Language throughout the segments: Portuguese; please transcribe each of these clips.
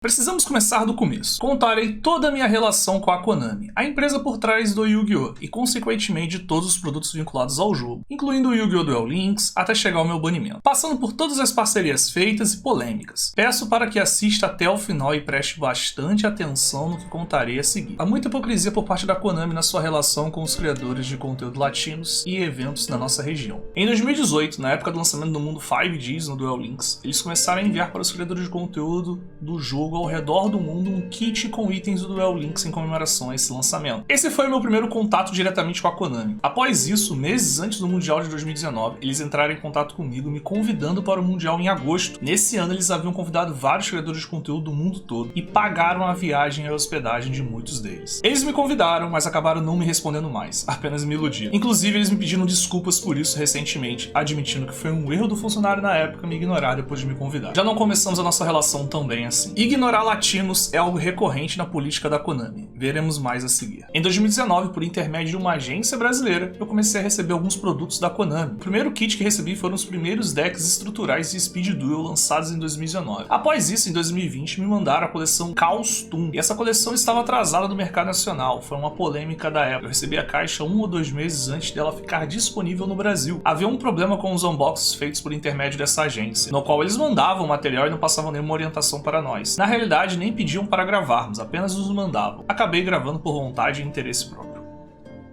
Precisamos começar do começo. Contarei toda a minha relação com a Konami, a empresa por trás do Yu-Gi-Oh! E consequentemente de todos os produtos vinculados ao jogo, incluindo o Yu-Gi-Oh! Duel Links, até chegar ao meu banimento. Passando por todas as parcerias feitas e polêmicas. Peço para que assista até o final e preste bastante atenção no que contarei a seguir. Há muita hipocrisia por parte da Konami na sua relação com os criadores de conteúdo latinos e eventos na nossa região. Em 2018, na época do lançamento do mundo 5Gs no Duel Links, eles começaram a enviar para os criadores de conteúdo do jogo ao redor do mundo um kit com itens do Duel Links em comemoração a esse lançamento. Esse foi o meu primeiro contato diretamente com a Konami. Após isso, meses antes do Mundial de 2019, eles entraram em contato comigo me convidando para o Mundial em agosto. Nesse ano eles haviam convidado vários criadores de conteúdo do mundo todo e pagaram a viagem e a hospedagem de muitos deles. Eles me convidaram, mas acabaram não me respondendo mais, apenas me iludiram. Inclusive eles me pediram desculpas por isso recentemente, admitindo que foi um erro do funcionário na época me ignorar depois de me convidar. Já não começamos a nossa relação tão bem assim. Ignorar latinos é algo recorrente na política da Konami. Veremos mais a seguir. Em 2019, por intermédio de uma agência brasileira, eu comecei a receber alguns produtos da Konami. O primeiro kit que recebi foram os primeiros decks estruturais de Speed Duel lançados em 2019. Após isso, em 2020, me mandaram a coleção Chaos Toon, e essa coleção estava atrasada no mercado nacional. Foi uma polêmica da época. Eu recebi a caixa 1 ou 2 meses antes dela ficar disponível no Brasil. Havia um problema com os unboxings feitos por intermédio dessa agência, no qual eles mandavam o material e não passavam nenhuma orientação para nós. Na realidade, nem pediam para gravarmos, apenas nos mandavam. Acabei gravando por vontade e interesse próprio.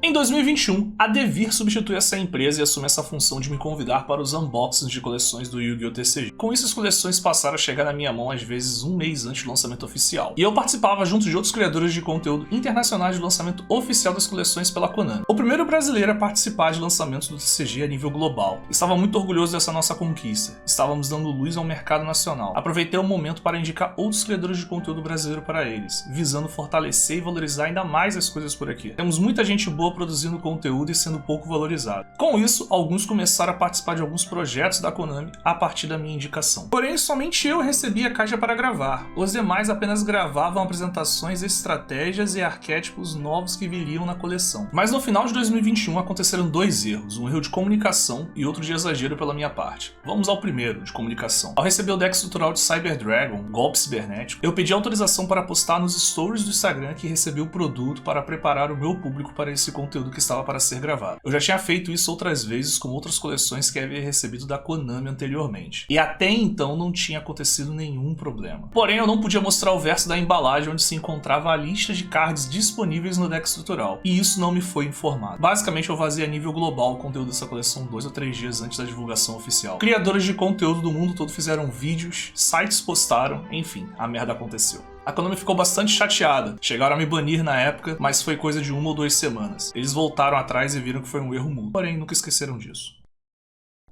Em 2021, a Devir substitui essa empresa e assume essa função de me convidar para os unboxings de coleções do Yu-Gi-Oh! TCG. Com isso, as coleções passaram a chegar na minha mão às vezes um mês antes do lançamento oficial. E eu participava junto de outros criadores de conteúdo internacionais do lançamento oficial das coleções pela Konami. O primeiro brasileiro a participar de lançamentos do TCG a nível global. Estava muito orgulhoso dessa nossa conquista. Estávamos dando luz ao mercado nacional. Aproveitei o momento para indicar outros criadores de conteúdo brasileiro para eles, visando fortalecer e valorizar ainda mais as coisas por aqui. Temos muita gente boa produzindo conteúdo e sendo pouco valorizado. Com isso, alguns começaram a participar de alguns projetos da Konami a partir da minha indicação. Porém, somente eu recebi a caixa para gravar. Os demais apenas gravavam apresentações, estratégias e arquétipos novos que viriam na coleção. Mas no final de 2021 aconteceram dois erros, um erro de comunicação e outro de exagero pela minha parte. Vamos ao primeiro, de comunicação. Ao receber o deck estrutural de Cyber Dragon, Golpe Cibernético, eu pedi autorização para postar nos stories do Instagram que recebi o produto para preparar o meu público para esse conteúdo que estava para ser gravado. Eu já tinha feito isso outras vezes com outras coleções que havia recebido da Konami anteriormente. E até então não tinha acontecido nenhum problema. Porém, eu não podia mostrar o verso da embalagem onde se encontrava a lista de cards disponíveis no deck estrutural. E isso não me foi informado. Basicamente, eu vazei a nível global o conteúdo dessa coleção 2 ou 3 dias antes da divulgação oficial. Criadores de conteúdo do mundo todo fizeram vídeos, sites postaram, enfim, a merda aconteceu. A Konami ficou bastante chateada, chegaram a me banir na época, mas foi coisa de 1 ou 2 semanas. Eles voltaram atrás e viram que foi um erro mútuo, porém nunca esqueceram disso.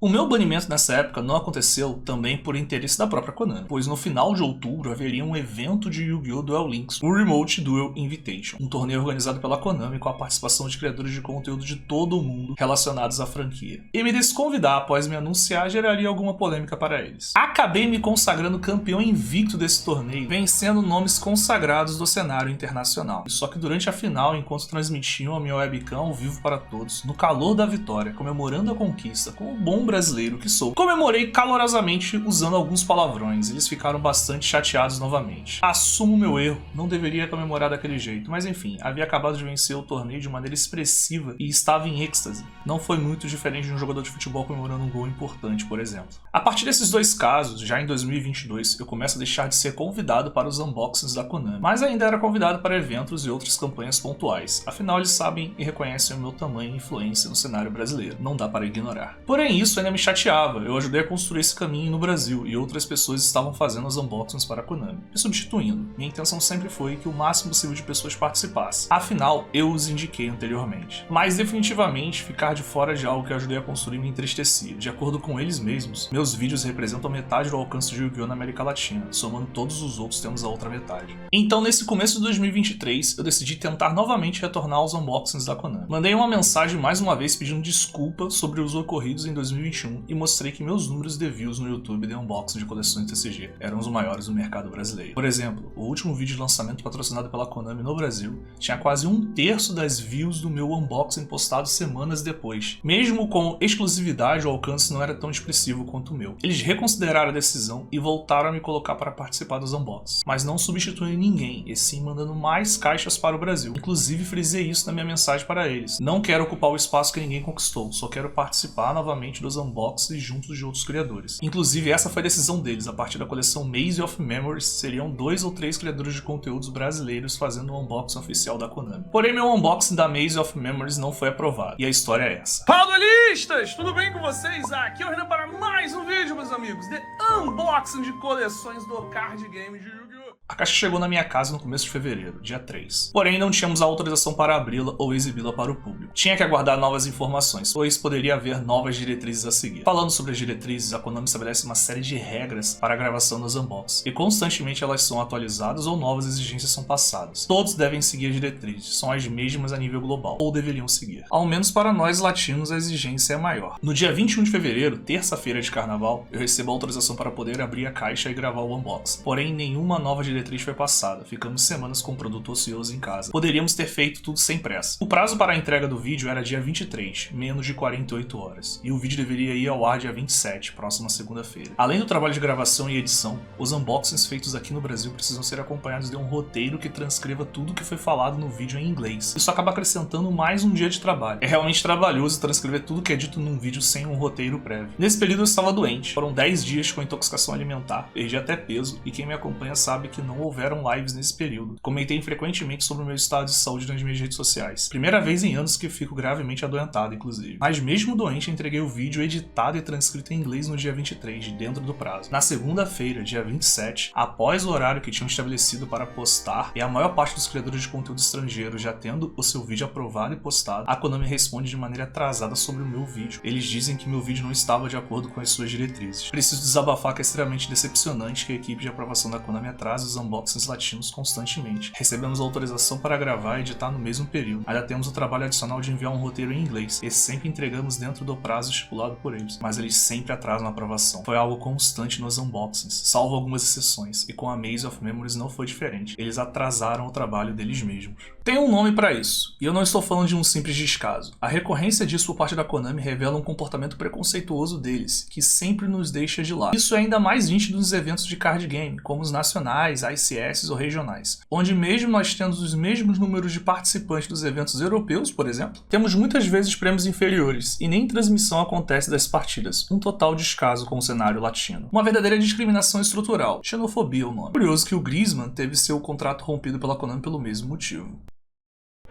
O meu banimento nessa época não aconteceu também por interesse da própria Konami, pois no final de outubro haveria um evento de Yu-Gi-Oh! Duel Links, o Remote Duel Invitation, um torneio organizado pela Konami com a participação de criadores de conteúdo de todo o mundo relacionados à franquia. E me desconvidar após me anunciar geraria alguma polêmica para eles. Acabei me consagrando campeão invicto desse torneio, vencendo nomes consagrados do cenário internacional. Só que durante a final, enquanto transmitiam a minha webcam ao vivo para todos, no calor da vitória, comemorando a conquista, com o bom brasileiro que sou, comemorei calorosamente usando alguns palavrões. Eles ficaram bastante chateados novamente. Assumo meu erro, não deveria comemorar daquele jeito, mas enfim, havia acabado de vencer o torneio de maneira expressiva e estava em êxtase. Não foi muito diferente de um jogador de futebol comemorando um gol importante, por exemplo. A partir desses dois casos, já em 2022, eu começo a deixar de ser convidado para os unboxings da Konami, mas ainda era convidado para eventos e outras campanhas pontuais. Afinal, eles sabem e reconhecem o meu tamanho e influência no cenário brasileiro. Não dá para ignorar. Porém, isso ainda me chateava. Eu ajudei a construir esse caminho no Brasil e outras pessoas estavam fazendo os unboxings para a Konami, me substituindo. Minha intenção sempre foi que o máximo possível de pessoas participasse. Afinal, eu os indiquei anteriormente. Mas definitivamente, ficar de fora de algo que eu ajudei a construir me entristecia. De acordo com eles mesmos, meus vídeos representam metade do alcance de Yu-Gi-Oh! Na América Latina. Somando todos os outros, temos a outra metade. Então, nesse começo de 2023, eu decidi tentar novamente retornar aos unboxings da Konami. Mandei uma mensagem mais uma vez pedindo desculpa sobre os ocorridos em 2021 2021 e mostrei que meus números de views no YouTube de unboxing de coleções TCG eram os maiores do mercado brasileiro. Por exemplo, o último vídeo de lançamento patrocinado pela Konami no Brasil tinha quase 1/3 das views do meu unboxing postado semanas depois. Mesmo com exclusividade, o alcance não era tão expressivo quanto o meu. Eles reconsideraram a decisão e voltaram a me colocar para participar dos unboxings, mas não substituem ninguém, e sim mandando mais caixas para o Brasil. Inclusive frisei isso na minha mensagem para eles. Não quero ocupar o espaço que ninguém conquistou, só quero participar novamente dos unboxings juntos de outros criadores. Inclusive essa foi a decisão deles, a partir da coleção Maze of Memories seriam 2 ou 3 criadores de conteúdos brasileiros fazendo o unboxing oficial da Konami. Porém meu unboxing da Maze of Memories não foi aprovado, e a história é essa. Fala, duelistas! Tudo bem com vocês? Aqui é o Renan para mais um vídeo, meus amigos, de unboxing de coleções do card game de Yu-Gi-Oh! A caixa chegou na minha casa no começo de fevereiro, dia 3. Porém, não tínhamos a autorização para abri-la ou exibi-la para o público. Tinha que aguardar novas informações, pois poderia haver novas diretrizes a seguir. Falando sobre as diretrizes, a Konami estabelece uma série de regras para a gravação dos unboxings, e constantemente elas são atualizadas ou novas exigências são passadas. Todos devem seguir as diretrizes, são as mesmas a nível global, ou deveriam seguir. Ao menos para nós latinos a exigência é maior. No dia 21 de fevereiro, terça-feira de carnaval, eu recebo a autorização para poder abrir a caixa e gravar o unboxing. Porém, nenhuma nova diretriz foi passada, ficamos semanas com o produto ocioso em casa. Poderíamos ter feito tudo sem pressa. O prazo para a entrega do vídeo era dia 23, menos de 48 horas, e o vídeo deveria ir ao ar dia 27, próxima segunda-feira. Além do trabalho de gravação e edição, os unboxings feitos aqui no Brasil precisam ser acompanhados de um roteiro que transcreva tudo o que foi falado no vídeo em inglês. Isso acaba acrescentando mais um dia de trabalho. É realmente trabalhoso transcrever tudo que é dito num vídeo sem um roteiro prévio. Nesse período eu estava doente, foram 10 dias com intoxicação alimentar, perdi até peso, e quem me acompanha sabe que não houveram lives nesse período. Comentei frequentemente sobre o meu estado de saúde nas minhas redes sociais. Primeira vez em anos que fico gravemente adoentado, inclusive. Mas mesmo doente, entreguei o vídeo editado e transcrito em inglês no dia 23, dentro do prazo. Na segunda-feira, dia 27, após o horário que tinham estabelecido para postar, e a maior parte dos criadores de conteúdo estrangeiro já tendo o seu vídeo aprovado e postado, a Konami responde de maneira atrasada sobre o meu vídeo. Eles dizem que meu vídeo não estava de acordo com as suas diretrizes. Preciso desabafar que é extremamente decepcionante que a equipe de aprovação da Konami atrase os unboxings latinos constantemente. Recebemos autorização para gravar e editar no mesmo período. Ainda temos o trabalho adicional de enviar um roteiro em inglês, e sempre entregamos dentro do prazo estipulado por eles, mas eles sempre atrasam a aprovação. Foi algo constante nos unboxings, salvo algumas exceções, e com a Maze of Memories não foi diferente. Eles atrasaram o trabalho deles mesmos. Tem um nome para isso, e eu não estou falando de um simples descaso. A recorrência disso por parte da Konami revela um comportamento preconceituoso deles, que sempre nos deixa de lado. Isso é ainda mais nítido nos eventos de card game, como os nacionais, ICS ou regionais, onde mesmo nós tendo os mesmos números de participantes dos eventos europeus, por exemplo, temos muitas vezes prêmios inferiores, e nem transmissão acontece das partidas, um total descaso com o cenário latino. Uma verdadeira discriminação estrutural, xenofobia é o nome. Curioso que o Griezmann teve seu contrato rompido pela Konami pelo mesmo motivo.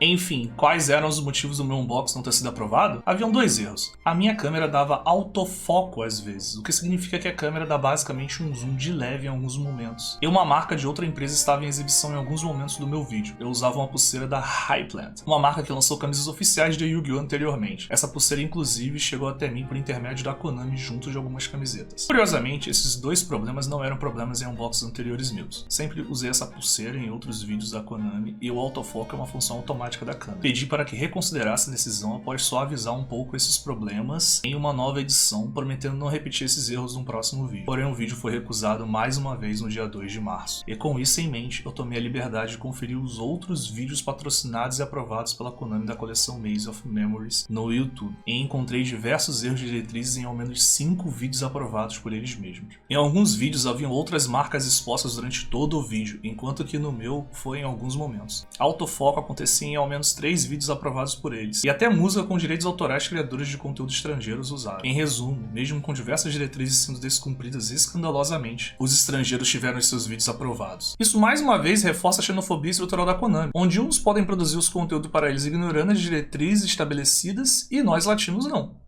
Enfim, quais eram os motivos do meu unboxing não ter sido aprovado? Haviam 2 erros. A minha câmera dava autofoco às vezes, o que significa que a câmera dá basicamente um zoom de leve em alguns momentos. E uma marca de outra empresa estava em exibição em alguns momentos do meu vídeo. Eu usava uma pulseira da Hyplant, uma marca que lançou camisas oficiais de Yu-Gi-Oh! Anteriormente. Essa pulseira inclusive chegou até mim por intermédio da Konami junto de algumas camisetas. Curiosamente, esses 2 problemas não eram problemas em unboxings anteriores meus. Sempre usei essa pulseira em outros vídeos da Konami, e o autofoco é uma função automática da câmera. Pedi para que reconsiderasse a decisão após só avisar um pouco esses problemas em uma nova edição, prometendo não repetir esses erros no próximo vídeo. Porém, o vídeo foi recusado mais uma vez no dia 2 de março. E com isso em mente, eu tomei a liberdade de conferir os outros vídeos patrocinados e aprovados pela Konami da coleção Maze of Memories no YouTube, e encontrei diversos erros de diretrizes em ao menos 5 vídeos aprovados por eles mesmos. Em alguns vídeos haviam outras marcas expostas durante todo o vídeo, enquanto que no meu foi em alguns momentos. Autofoco acontecia em ao menos 3 vídeos aprovados por eles, e até música com direitos autorais criadores de conteúdo estrangeiros usaram. Em resumo, mesmo com diversas diretrizes sendo descumpridas escandalosamente, os estrangeiros tiveram seus vídeos aprovados. Isso mais uma vez reforça a xenofobia estrutural da Konami, onde uns podem produzir os conteúdos para eles ignorando as diretrizes estabelecidas e nós latinos não.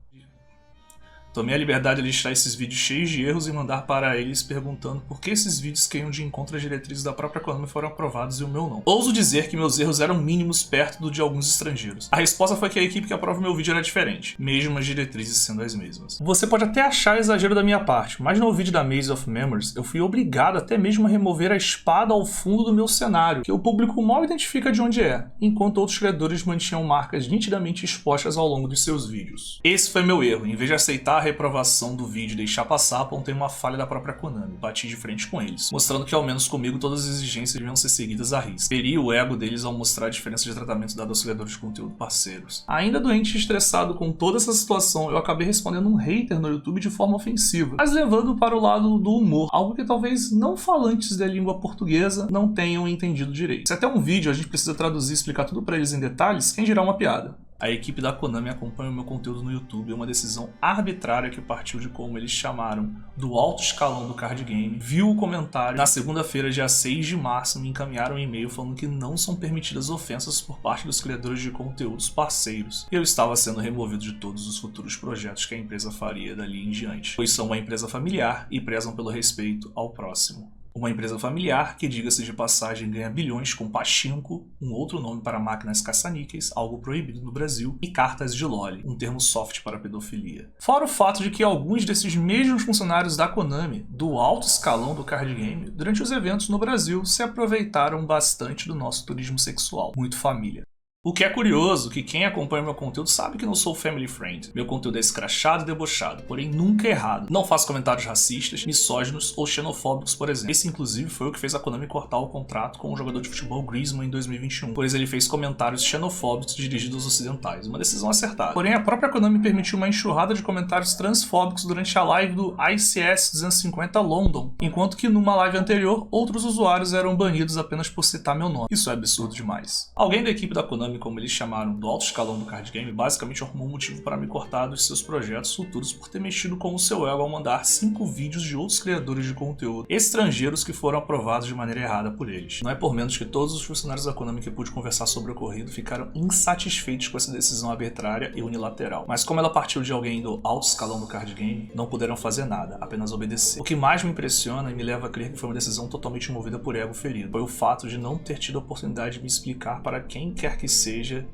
Tomei a liberdade de listar esses vídeos cheios de erros e mandar para eles perguntando por que esses vídeos que iam de encontro às diretrizes da própria Konami foram aprovados e o meu não. Ouso dizer que meus erros eram mínimos perto do de alguns estrangeiros. A resposta foi que a equipe que aprova o meu vídeo era diferente, mesmo as diretrizes sendo as mesmas. Você pode até achar exagero da minha parte, mas no vídeo da Maze of Memories eu fui obrigado até mesmo a remover a espada ao fundo do meu cenário, que o público mal identifica de onde é, enquanto outros criadores mantinham marcas nitidamente expostas ao longo dos seus vídeos. Esse foi meu erro. Em vez de aceitar a reprovação do vídeo e deixar passar, apontei uma falha da própria Konami, bati de frente com eles, mostrando que ao menos comigo todas as exigências deviam ser seguidas à risca. Feri o ego deles ao mostrar a diferença de tratamento dado aos criadores de conteúdo parceiros. Ainda doente e estressado com toda essa situação, eu acabei respondendo um hater no YouTube de forma ofensiva, mas levando para o lado do humor, algo que talvez não falantes da língua portuguesa não tenham entendido direito. Se até um vídeo a gente precisa traduzir e explicar tudo para eles em detalhes, quem dirá uma piada? A equipe da Konami acompanha o meu conteúdo no YouTube, é uma decisão arbitrária que partiu de como eles chamaram do alto escalão do card game, viu o comentário, na segunda-feira, dia 6 de março, me encaminharam um e-mail falando que não são permitidas ofensas por parte dos criadores de conteúdos parceiros, e eu estava sendo removido de todos os futuros projetos que a empresa faria dali em diante, pois são uma empresa familiar e prezam pelo respeito ao próximo. Uma empresa familiar que, diga-se de passagem, ganha bilhões com pachinko, um outro nome para máquinas caça-níqueis, algo proibido no Brasil, e cartas de loli, um termo soft para pedofilia. Fora o fato de que alguns desses mesmos funcionários da Konami, do alto escalão do card game, durante os eventos no Brasil, se aproveitaram bastante do nosso turismo sexual. Muito família. O que é curioso, que quem acompanha meu conteúdo sabe que não sou family friend. Meu conteúdo é escrachado e debochado, porém nunca errado. Não faço comentários racistas, misóginos ou xenofóbicos, por exemplo. Esse, inclusive, foi o que fez a Konami cortar o contrato com o jogador de futebol Griezmann em 2021, pois ele fez comentários xenofóbicos dirigidos aos ocidentais. Uma decisão acertada. Porém, a própria Konami permitiu uma enxurrada de comentários transfóbicos durante a live do ICS 250 London, enquanto que numa live anterior, outros usuários eram banidos apenas por citar meu nome. Isso é absurdo demais. Alguém da equipe da Konami, como eles chamaram, do alto escalão do card game, basicamente arrumou um motivo para me cortar dos seus projetos futuros por ter mexido com o seu ego ao mandar 5 vídeos de outros criadores de conteúdo estrangeiros que foram aprovados de maneira errada por eles. Não é por menos que todos os funcionários da Konami que pude conversar sobre o ocorrido ficaram insatisfeitos com essa decisão arbitrária e unilateral. Mas como ela partiu de alguém do alto escalão do card game, não puderam fazer nada, apenas obedecer. O que mais me impressiona e me leva a crer que foi uma decisão totalmente movida por ego ferido foi o fato de não ter tido a oportunidade de me explicar para quem quer que seja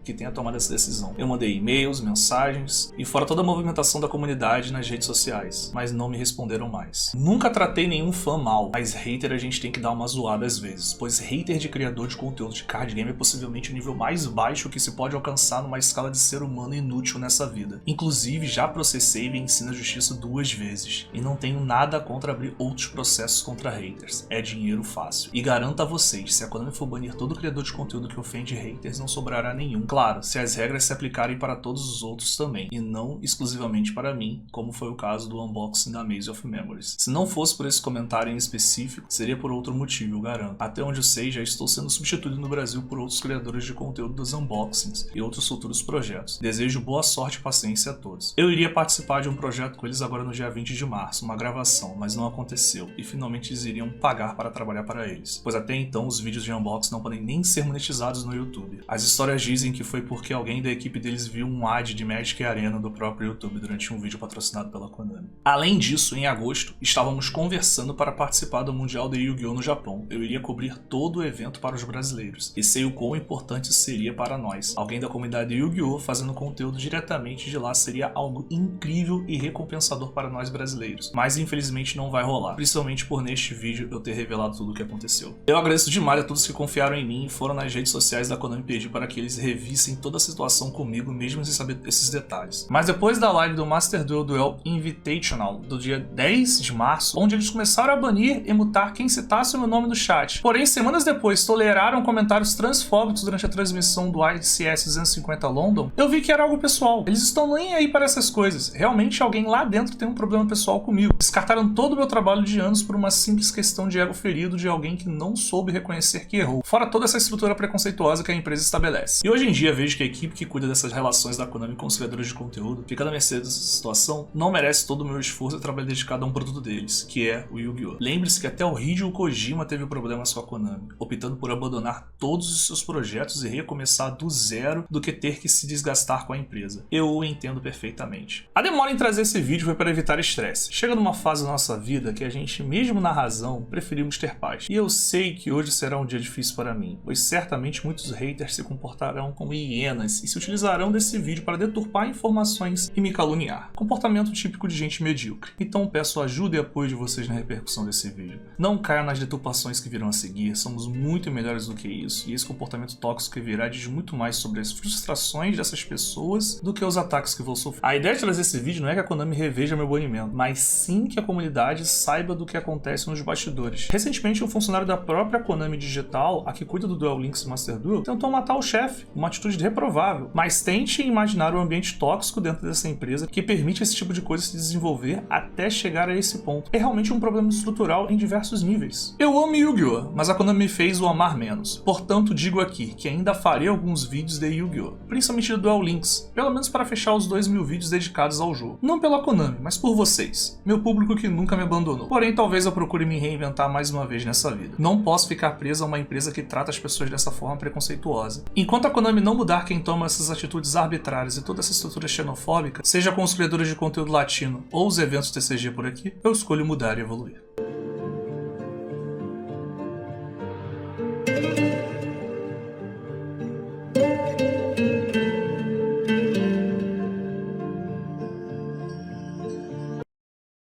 que tenha tomado essa decisão. Eu mandei e-mails, mensagens e fora toda a movimentação da comunidade nas redes sociais, mas não me responderam mais. Nunca tratei nenhum fã mal, mas hater a gente tem que dar uma zoada às vezes, pois hater de criador de conteúdo de card game é possivelmente o nível mais baixo que se pode alcançar numa escala de ser humano inútil nessa vida. Inclusive, já processei e venci na justiça 2 vezes, e não tenho nada contra abrir outros processos contra haters. É dinheiro fácil. E garanto a vocês, se a Konami for banir todo criador de conteúdo que ofende haters, não sobrará nenhum. Claro, se as regras se aplicarem para todos os outros também, e não exclusivamente para mim, como foi o caso do unboxing da Maze of Memories. Se não fosse por esse comentário em específico, seria por outro motivo, eu garanto. Até onde eu sei, já estou sendo substituído no Brasil por outros criadores de conteúdo dos unboxings e outros futuros projetos. Desejo boa sorte e paciência a todos. Eu iria participar de um projeto com eles agora no dia 20 de março, uma gravação, mas não aconteceu, e finalmente eles iriam pagar para trabalhar para eles, pois até então os vídeos de unboxing não podem nem ser monetizados no YouTube. As histórias dizem que foi porque alguém da equipe deles viu um ad de Magic Arena do próprio YouTube durante um vídeo patrocinado pela Konami. Além disso, em agosto, estávamos conversando para participar do Mundial de Yu-Gi-Oh! No Japão. Eu iria cobrir todo o evento para os brasileiros, e sei o quão importante seria para nós. Alguém da comunidade Yu-Gi-Oh! Fazendo conteúdo diretamente de lá seria algo incrível e recompensador para nós brasileiros, mas infelizmente não vai rolar, principalmente por neste vídeo eu ter revelado tudo o que aconteceu. Eu agradeço demais a todos que confiaram em mim e foram nas redes sociais da Konami pedir para que eles revissem toda a situação comigo, mesmo sem saber esses detalhes. Mas depois da live do Master Duel Invitational, do dia 10 de março, onde eles começaram a banir e mutar quem citasse o meu nome no chat, porém semanas depois toleraram comentários transfóbicos durante a transmissão do ICS 250 London, eu vi que era algo pessoal. Eles estão nem aí para essas coisas. Realmente alguém lá dentro tem um problema pessoal comigo. Descartaram todo o meu trabalho de anos por uma simples questão de ego ferido de alguém que não soube reconhecer que errou, fora toda essa estrutura preconceituosa que a empresa estabelece. E hoje em dia vejo que a equipe que cuida dessas relações da Konami com os criadores de conteúdo fica na mercê dessa situação, não merece todo o meu esforço e trabalho dedicado a um produto deles, que é o Yu-Gi-Oh! Lembre-se que até o Hideo Kojima teve problemas com a Konami, optando por abandonar todos os seus projetos e recomeçar do zero do que ter que se desgastar com a empresa. Eu o entendo perfeitamente. A demora em trazer esse vídeo foi para evitar estresse. Chega numa fase da nossa vida que a gente, mesmo na razão, preferimos ter paz. E eu sei que hoje será um dia difícil para mim, pois certamente muitos haters se comportarão comportarão como hienas e se utilizarão desse vídeo para deturpar informações e me caluniar. Comportamento típico de gente medíocre. Então peço ajuda e apoio de vocês na repercussão desse vídeo. Não caia nas deturpações que virão a seguir, somos muito melhores do que isso, e esse comportamento tóxico que virá diz muito mais sobre as frustrações dessas pessoas do que os ataques que vou sofrer. A ideia de trazer esse vídeo não é que a Konami reveja meu banimento, mas sim que a comunidade saiba do que acontece nos bastidores. Recentemente, um funcionário da própria Konami Digital, a que cuida do Duel Links e Master Duel, tentou matar o chefe, uma atitude reprovável. Mas tente imaginar o ambiente tóxico dentro dessa empresa que permite esse tipo de coisa se desenvolver até chegar a esse ponto. É realmente um problema estrutural em diversos níveis. Eu amo Yu-Gi-Oh!, mas a Konami me fez o amar menos. Portanto, digo aqui que ainda farei alguns vídeos de Yu-Gi-Oh!, principalmente do Duel Links, pelo menos para fechar os 2.000 vídeos dedicados ao jogo. Não pela Konami, mas por vocês, meu público que nunca me abandonou. Porém, talvez eu procure me reinventar mais uma vez nessa vida. Não posso ficar preso a uma empresa que trata as pessoas dessa forma preconceituosa. Enquanto a Konami não mudar quem toma essas atitudes arbitrárias e toda essa estrutura xenofóbica, seja com os criadores de conteúdo latino ou os eventos TCG por aqui, eu escolho mudar e evoluir.